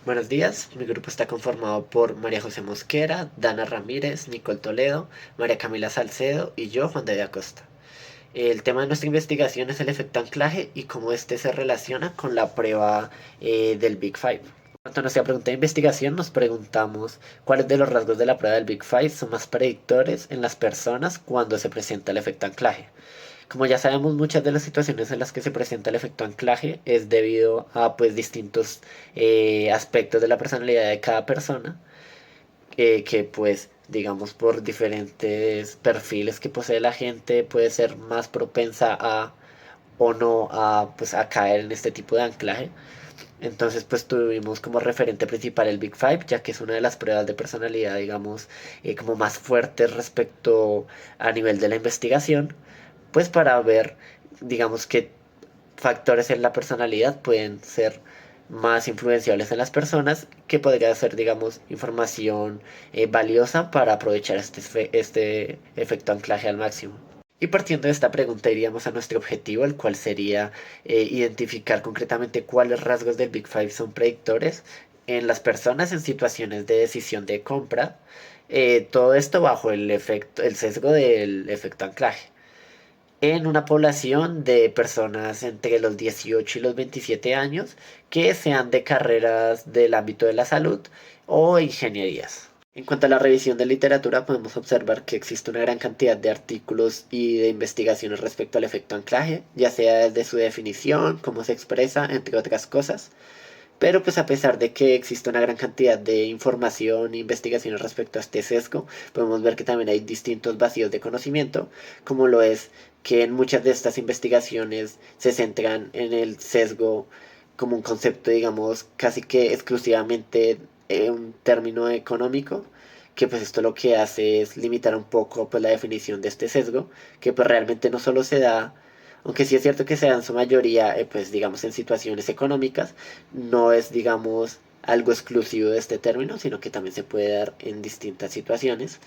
Buenos días, mi grupo está conformado por María José Mosquera, Dana Ramírez, Nicole Toledo, María Camila Salcedo y yo, Juan David Acosta. El tema de nuestra investigación es el efecto anclaje y cómo este se relaciona con la prueba del Big Five. En cuanto a nuestra pregunta de investigación, nos preguntamos cuáles de los rasgos de la prueba del Big Five son más predictores en las personas cuando se presenta el efecto anclaje. Como ya sabemos, muchas de las situaciones en las que se presenta el efecto anclaje es debido a pues distintos aspectos de la personalidad de cada persona, que pues digamos por diferentes perfiles que posee la gente puede ser más propensa a o no a pues a caer en este tipo de anclaje. Entonces pues tuvimos como referente principal el Big Five, ya que es una de las pruebas de personalidad, digamos, como más fuertes respecto a nivel de la investigación, pues para ver, digamos, qué factores en la personalidad pueden ser más influenciables en las personas, que podría ser, digamos, información valiosa para aprovechar este efecto anclaje al máximo. Y partiendo de esta pregunta iríamos a nuestro objetivo, el cual sería identificar concretamente cuáles rasgos del Big Five son predictores en las personas en situaciones de decisión de compra. Todo esto bajo el sesgo del efecto anclaje en una población de personas entre los 18 y los 27 años que sean de carreras del ámbito de la salud o ingenierías. En cuanto a la revisión de literatura, podemos observar que existe una gran cantidad de artículos y de investigaciones respecto al efecto anclaje, ya sea desde su definición, cómo se expresa, entre otras cosas. Pero pues a pesar de que existe una gran cantidad de información e investigaciones respecto a este sesgo, podemos ver que también hay distintos vacíos de conocimiento, como lo es que en muchas de estas investigaciones se centran en el sesgo como un concepto, digamos, casi que exclusivamente un término económico, que pues esto lo que hace es limitar un poco pues la definición de este sesgo, que pues realmente no solo se da, aunque sí es cierto que se da en su mayoría, pues digamos en situaciones económicas, no es, digamos, algo exclusivo de este término, sino que también se puede dar en distintas situaciones.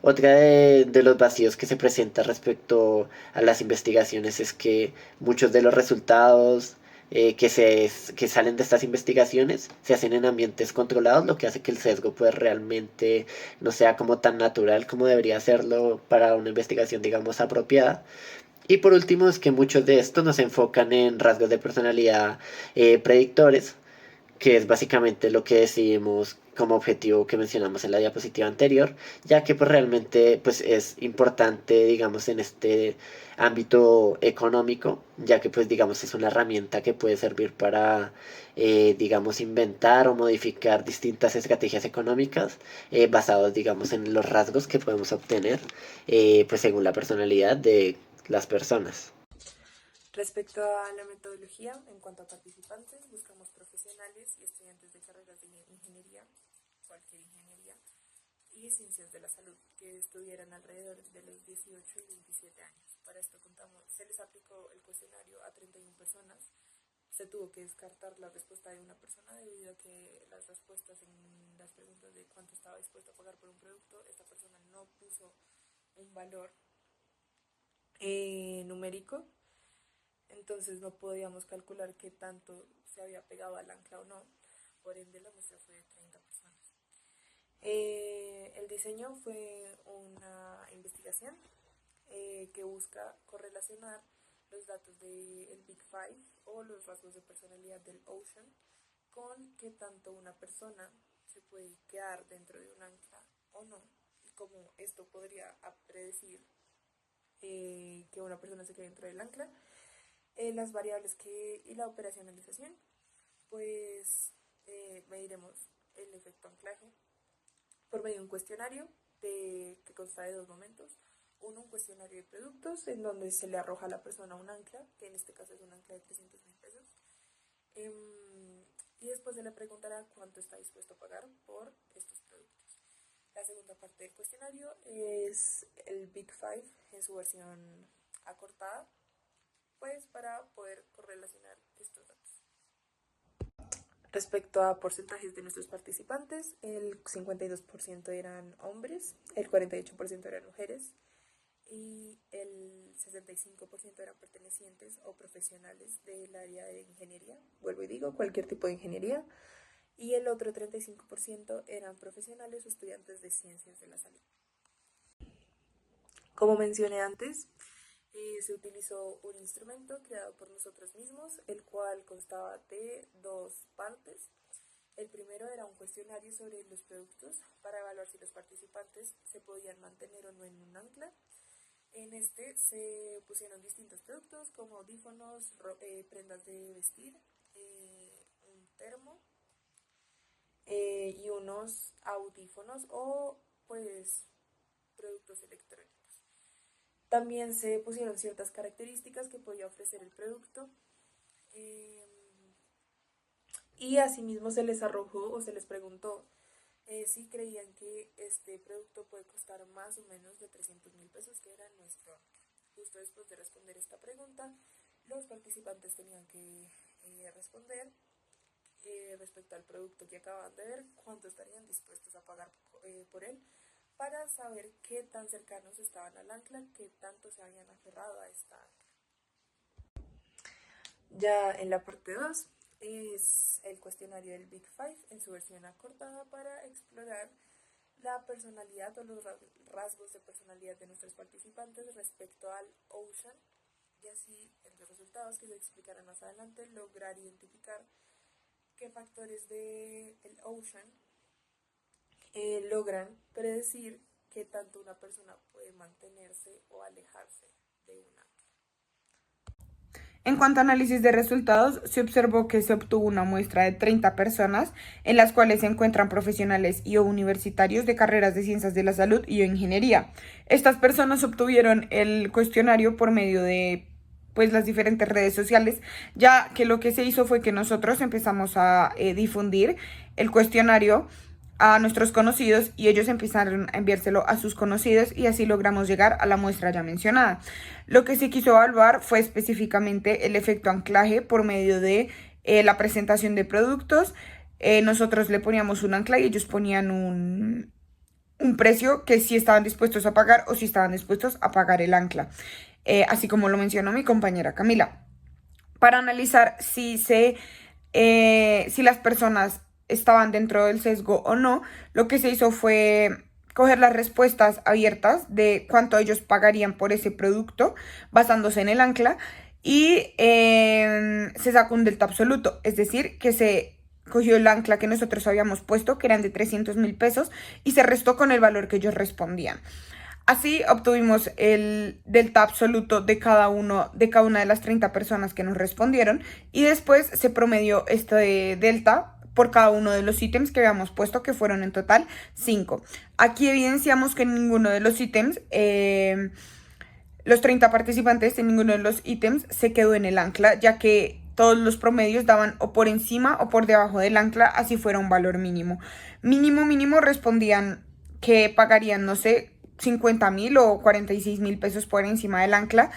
Otra de los vacíos que se presenta respecto a las investigaciones es que muchos de los resultados que salen de estas investigaciones se hacen en ambientes controlados, lo que hace que el sesgo pues realmente no sea como tan natural como debería serlo para una investigación, digamos, apropiada. Y por último es que muchos de estos nos enfocan en rasgos de personalidad predictores, que es básicamente lo que decidimos como objetivo que mencionamos en la diapositiva anterior, ya que pues realmente pues es importante, digamos, en este ámbito económico, ya que pues digamos es una herramienta que puede servir para digamos inventar o modificar distintas estrategias económicas basados digamos en los rasgos que podemos obtener pues según la personalidad de las personas. Respecto a la metodología, en cuanto a participantes, buscamos profesionales y estudiantes de carreras de ingeniería, cualquier ingeniería, y ciencias de la salud, que estuvieran alrededor de los 18 y 27 años. Para esto contamos, se les aplicó el cuestionario a 31 personas. Se tuvo que descartar la respuesta de una persona debido a que las respuestas en las preguntas de cuánto estaba dispuesto a pagar por un producto, esta persona no puso un valor numérico, entonces no podíamos calcular qué tanto se había pegado al ancla o no, por ende la muestra fue de 30 personas. El diseño fue una investigación que busca correlacionar los datos del Big Five o los rasgos de personalidad del Ocean con qué tanto una persona se puede quedar dentro de un ancla o no, y cómo esto podría predecir que una persona se quede dentro del ancla. Las variables y la operacionalización, pues mediremos el efecto anclaje por medio de un cuestionario que consta de dos momentos. Uno, un cuestionario de productos en donde se le arroja a la persona un ancla, que en este caso es un ancla de 300.000 pesos. Y después se le preguntará cuánto está dispuesto a pagar por estos productos. La segunda parte del cuestionario es el Big Five en su versión acortada, pues para poder correlacionar estos datos. Respecto a porcentajes de nuestros participantes, el 52% eran hombres, el 48% eran mujeres y el 65% eran pertenecientes o profesionales del área de ingeniería. Vuelvo y digo, cualquier tipo de ingeniería. y el otro 35% eran profesionales o estudiantes de ciencias de la salud. Como mencioné antes, se utilizó un instrumento creado por nosotros mismos, el cual constaba de dos partes. El primero era un cuestionario sobre los productos para evaluar si los participantes se podían mantener o no en un ancla. En este se pusieron distintos productos como audífonos, prendas de vestir, un termo y unos audífonos o pues productos electrónicos. También se pusieron ciertas características que podía ofrecer el producto y asimismo se les arrojó o se les preguntó si creían que este producto puede costar más o menos de 300.000 pesos, que era nuestro ancla. Justo después de responder esta pregunta, los participantes tenían que responder respecto al producto que acababan de ver, cuánto estarían dispuestos a pagar por él, para saber qué tan cercanos estaban al ancla, qué tanto se habían aferrado a esta ancla. Ya en la parte 2 es el cuestionario del Big Five en su versión acortada para explorar la personalidad o los rasgos de personalidad de nuestros participantes respecto al Ocean, y así en los resultados que se explicarán más adelante lograr identificar qué factores del Ocean logran predecir qué tanto una persona puede mantenerse o alejarse de una. En cuanto a análisis de resultados, se observó que se obtuvo una muestra de 30 personas, en las cuales se encuentran profesionales y o universitarios de carreras de ciencias de la salud y o ingeniería. Estas personas obtuvieron el cuestionario por medio de las diferentes redes sociales, ya que lo que se hizo fue que nosotros empezamos a difundir el cuestionario a nuestros conocidos y ellos empezaron a enviárselo a sus conocidos y así logramos llegar a la muestra ya mencionada. Lo que se quiso evaluar fue específicamente el efecto anclaje por medio de la presentación de productos. Nosotros le poníamos un ancla y ellos ponían un precio que si estaban dispuestos a pagar o si estaban dispuestos a pagar el ancla, así como lo mencionó mi compañera Camila. Para analizar si las personas estaban dentro del sesgo o no, lo que se hizo fue coger las respuestas abiertas de cuánto ellos pagarían por ese producto basándose en el ancla y se sacó un delta absoluto, es decir, que se cogió el ancla que nosotros habíamos puesto, que eran de 300.000 pesos, y se restó con el valor que ellos respondían. Así obtuvimos el delta absoluto de cada una de las 30 personas que nos respondieron y después se promedió este delta por cada uno de los ítems que habíamos puesto, que fueron en total 5. Aquí evidenciamos que en ninguno de los ítems, los 30 participantes, en ninguno de los ítems se quedó en el ancla, ya que todos los promedios daban o por encima o por debajo del ancla, así fuera un valor mínimo. Mínimo respondían que pagarían, no sé, 50.000 o 46.000 pesos por encima del ancla,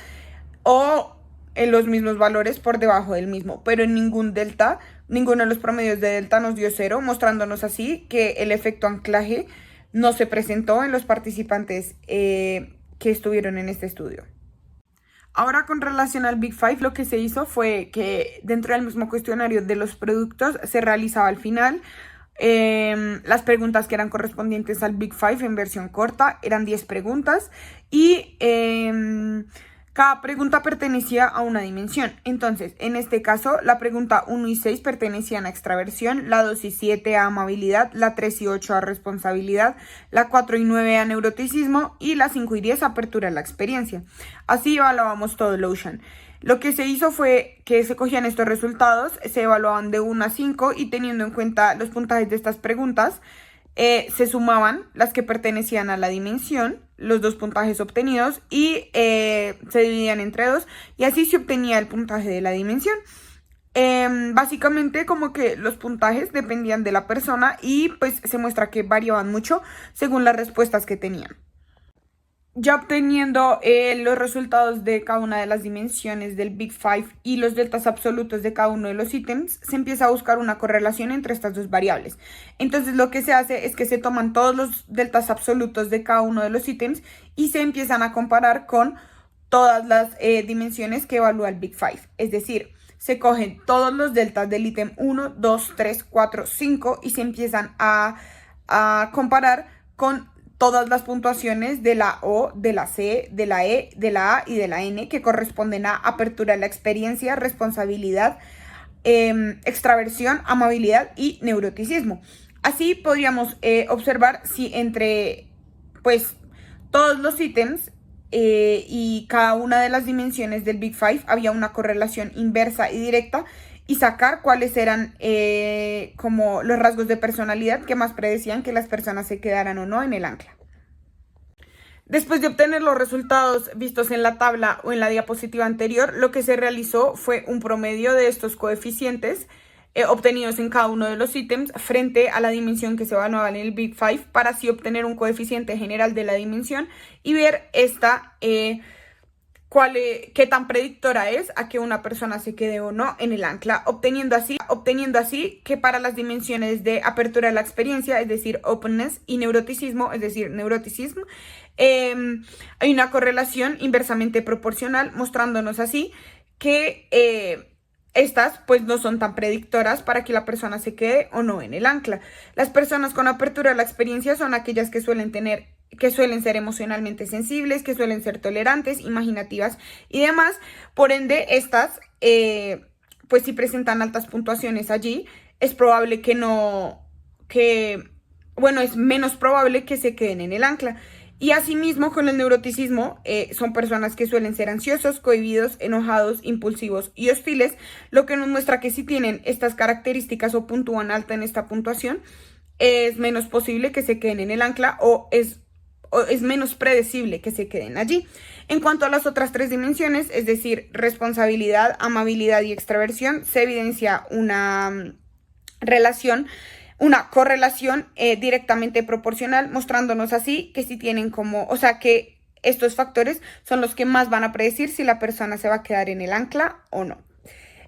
o en los mismos valores por debajo del mismo, pero en ninguno de los promedios de delta nos dio 0, mostrándonos así que el efecto anclaje no se presentó en los participantes que estuvieron en este estudio. Ahora, con relación al Big Five, lo que se hizo fue que dentro del mismo cuestionario de los productos se realizaba al final las preguntas que eran correspondientes al Big Five en versión corta. Eran 10 preguntas y cada pregunta pertenecía a una dimensión. Entonces, en este caso, la pregunta 1 y 6 pertenecían a extraversión, la 2 y 7 a amabilidad, la 3 y 8 a responsabilidad, la 4 y 9 a neuroticismo y la 5 y 10 a apertura a la experiencia. Así evaluábamos todo el Ocean. Lo que se hizo fue que se cogían estos resultados, se evaluaban de 1 a 5 y teniendo en cuenta los puntajes de estas preguntas, se sumaban las que pertenecían a la dimensión, los dos puntajes obtenidos, y se dividían entre 2 y así se obtenía el puntaje de la dimensión. Básicamente como que los puntajes dependían de la persona y pues se muestra que variaban mucho según las respuestas que tenían. Ya obteniendo los resultados de cada una de las dimensiones del Big Five y los deltas absolutos de cada uno de los ítems, se empieza a buscar una correlación entre estas dos variables. Entonces lo que se hace es que se toman todos los deltas absolutos de cada uno de los ítems y se empiezan a comparar con todas las dimensiones que evalúa el Big Five. Es decir, se cogen todos los deltas del ítem 1, 2, 3, 4, 5 y se empiezan a comparar con todas las puntuaciones de la O, de la C, de la E, de la A y de la N que corresponden a apertura de la experiencia, responsabilidad, extraversión, amabilidad y neuroticismo. Así podríamos observar si entre pues todos los ítems y cada una de las dimensiones del Big Five había una correlación inversa y directa y sacar cuáles eran como los rasgos de personalidad que más predecían que las personas se quedaran o no en el ancla. Después de obtener los resultados vistos en la tabla o en la diapositiva anterior, lo que se realizó fue un promedio de estos coeficientes obtenidos en cada uno de los ítems frente a la dimensión que se evaluaba en el Big Five para así obtener un coeficiente general de la dimensión y ver esta qué tan predictora es a que una persona se quede o no en el ancla, obteniendo así que para las dimensiones de apertura de la experiencia, es decir, openness, y neuroticismo, es decir, neuroticism, hay una correlación inversamente proporcional, mostrándonos así que estas pues no son tan predictoras para que la persona se quede o no en el ancla. Las personas con apertura de la experiencia son aquellas que suelen ser emocionalmente sensibles, que suelen ser tolerantes, imaginativas y demás. Por ende, estas, pues si presentan altas puntuaciones allí, es probable es menos probable que se queden en el ancla. Y asimismo, con el neuroticismo, son personas que suelen ser ansiosos, cohibidos, enojados, impulsivos y hostiles, lo que nos muestra que si tienen estas características o puntúan alta en esta puntuación, es menos posible que se queden en el ancla o es menos predecible que se queden allí. En cuanto a las otras tres dimensiones, es decir, responsabilidad, amabilidad y extraversión, se evidencia una correlación directamente proporcional, mostrándonos así que si tienen que estos factores son los que más van a predecir si la persona se va a quedar en el ancla o no.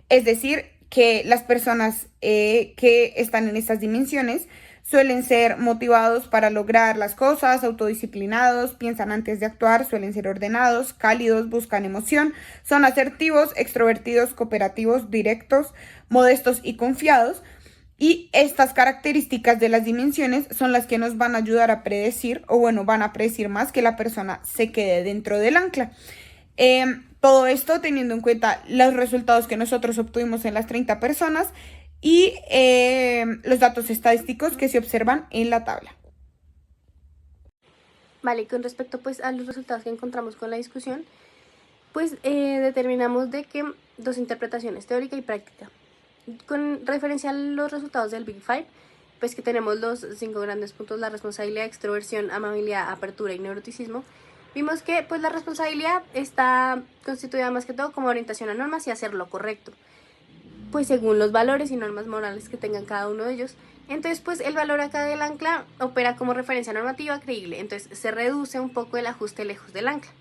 Es decir, que las personas que están en estas dimensiones suelen ser motivados para lograr las cosas, autodisciplinados, piensan antes de actuar, suelen ser ordenados, cálidos, buscan emoción, son asertivos, extrovertidos, cooperativos, directos, modestos y confiados. Y estas características de las dimensiones son las que nos van a ayudar a predecir, van a predecir más que la persona se quede dentro del ancla. Todo esto teniendo en cuenta los resultados que nosotros obtuvimos en las 30 personas y los datos estadísticos que se observan en la tabla. Vale, con respecto pues a los resultados que encontramos con la discusión, pues determinamos de que dos interpretaciones, teórica y práctica. Con referencia a los resultados del Big Five, pues que tenemos los 5 grandes puntos: la responsabilidad, extroversión, amabilidad, apertura y neuroticismo. Vimos que pues la responsabilidad está constituida más que todo como orientación a normas y hacer lo correcto, pues según los valores y normas morales que tengan cada uno de ellos. Entonces pues el valor acá del ancla opera como referencia normativa creíble, entonces se reduce un poco el ajuste lejos del ancla.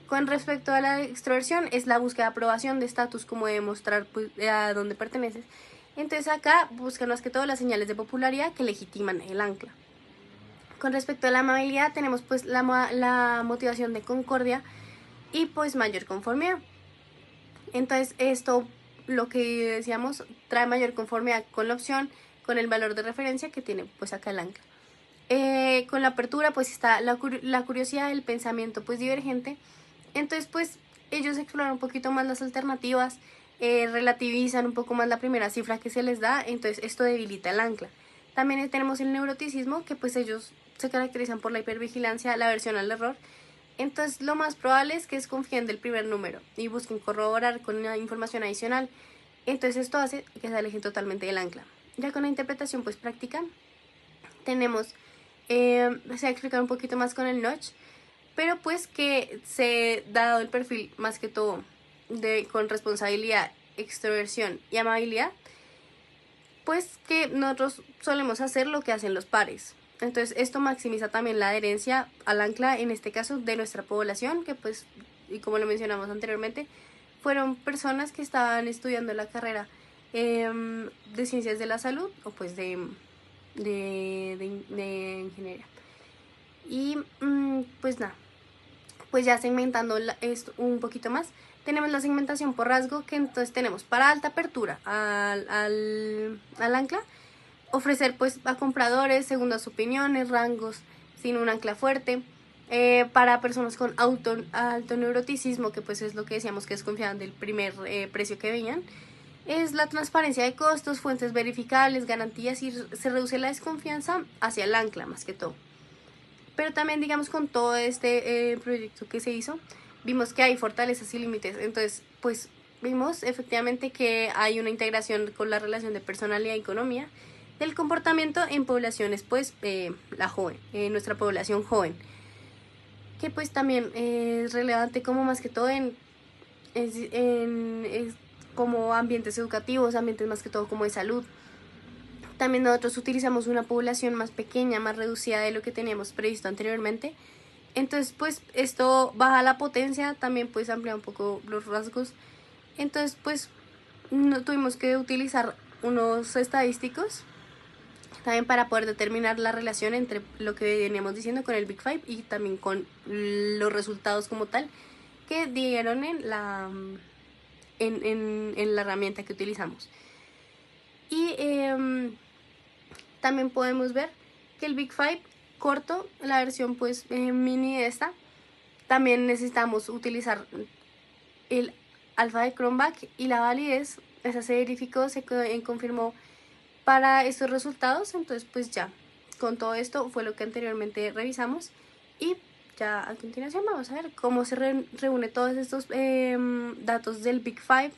Con respecto a la extroversión, es la búsqueda de aprobación de estatus, como de demostrar pues, a dónde perteneces. Entonces acá buscan más que todo las señales de popularidad que legitiman el ancla. Con respecto a la amabilidad, tenemos pues la motivación de concordia y pues mayor conformidad. Entonces esto, lo que decíamos, trae mayor conformidad con la opción, con el valor de referencia que tiene pues acá el ancla. Con la apertura pues está la curiosidad, el pensamiento pues divergente. Entonces pues ellos exploran un poquito más las alternativas, relativizan un poco más la primera cifra que se les da, entonces esto debilita el ancla. También tenemos el neuroticismo, que pues ellos se caracterizan por la hipervigilancia, la aversión al error. Entonces lo más probable es que desconfíen del primer número y busquen corroborar con una información adicional. Entonces esto hace que se alejen totalmente del ancla. Ya con la interpretación pues práctica tenemos, se va a explicar un poquito más con el notch, pero pues que se dado el perfil más que todo con responsabilidad, extroversión y amabilidad, pues que nosotros solemos hacer lo que hacen los pares. Entonces esto maximiza también la adherencia al ancla, en este caso de nuestra población, que pues, y como lo mencionamos anteriormente, fueron personas que estaban estudiando la carrera de ciencias de la salud o pues de ingeniería. Y pues nada, pues ya segmentando esto un poquito más, tenemos la segmentación por rasgo, que entonces tenemos para alta apertura al ancla, ofrecer pues a compradores segundas opiniones, rangos sin un ancla fuerte. Para personas con alto neuroticismo, que pues es lo que decíamos que desconfiaban del primer precio que veían, es la transparencia de costos, fuentes verificables, garantías, y se reduce la desconfianza hacia el ancla más que todo. Pero también, digamos, con todo este proyecto que se hizo, vimos que hay fortalezas y límites. Entonces, pues vimos efectivamente que hay una integración con la relación de personalidad y economía del comportamiento en poblaciones, pues la joven, nuestra población joven, que pues también es relevante como más que todo en como ambientes educativos, ambientes más que todo como de salud. También nosotros utilizamos una población más pequeña, más reducida de lo que teníamos previsto anteriormente. Entonces pues esto baja la potencia, también pues amplía un poco los rasgos. Entonces pues no tuvimos que utilizar unos estadísticos también para poder determinar la relación entre lo que veníamos diciendo con el Big Five y también con los resultados como tal que dieron en la herramienta que utilizamos. Y también podemos ver que el Big Five corto, la versión pues mini de esta, también necesitamos utilizar el alfa de Cronbach, y la validez, esa se verificó, se confirmó para estos resultados. Entonces pues ya con todo esto fue lo que anteriormente revisamos, y ya a continuación vamos a ver cómo se reúne todos estos datos del Big Five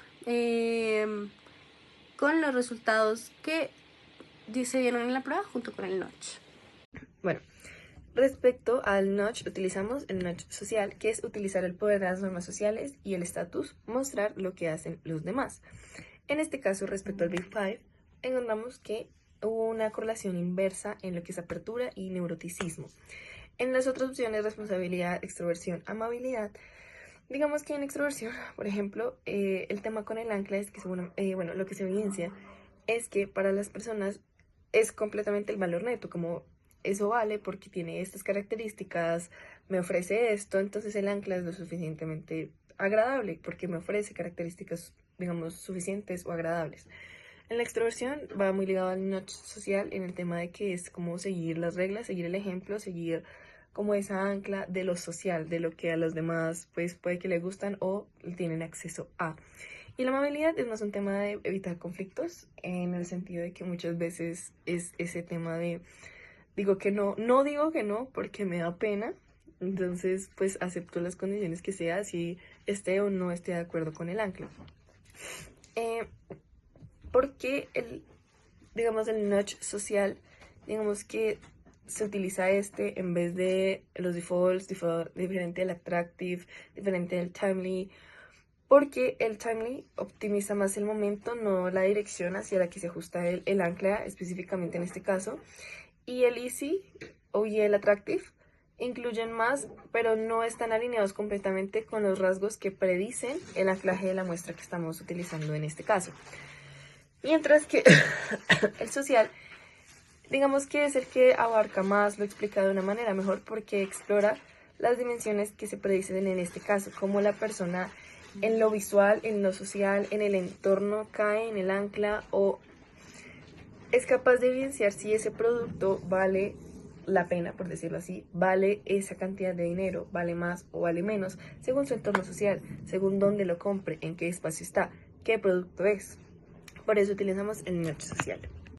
con los resultados que se dieron en la prueba junto con el notch. Bueno, respecto al notch, utilizamos el notch social, que es utilizar el poder de las normas sociales y el estatus, mostrar lo que hacen los demás. En este caso, respecto al Big Five, encontramos que hubo una correlación inversa en lo que es apertura y neuroticismo. En las otras opciones, responsabilidad, extroversión, amabilidad, digamos que en extroversión, por ejemplo, el tema con el ancla es que lo que se evidencia es que para las personas es completamente el valor neto, como eso vale porque tiene estas características, me ofrece esto, entonces el ancla es lo suficientemente agradable porque me ofrece características, digamos, suficientes o agradables. En la extroversión va muy ligado al notch social en el tema de que es como seguir las reglas, seguir el ejemplo, seguir como esa ancla de lo social, de lo que a los demás pues puede que les gustan o tienen acceso a. Y la amabilidad es más un tema de evitar conflictos, en el sentido de que muchas veces es ese tema de digo que no digo que no porque me da pena, entonces pues acepto las condiciones que sea, si esté o no esté de acuerdo con el ancla. Porque digamos el notch social, digamos que se utiliza en vez de los defaults, diferente del attractive, diferente del timely, porque el timely optimiza más el momento, no la dirección hacia la que se ajusta el ancla, específicamente en este caso. Y el easy y el attractive incluyen más, pero no están alineados completamente con los rasgos que predicen el anclaje de la muestra que estamos utilizando en este caso. Mientras que el social, digamos que es el que abarca más, lo explica de una manera mejor porque explora las dimensiones que se predicen en este caso, como la persona en lo visual, en lo social, en el entorno cae en el ancla o es capaz de evidenciar si ese producto vale la pena, por decirlo así, vale esa cantidad de dinero, vale más o vale menos, según su entorno social, según dónde lo compre, en qué espacio está, qué producto es. Por eso utilizamos el notch social.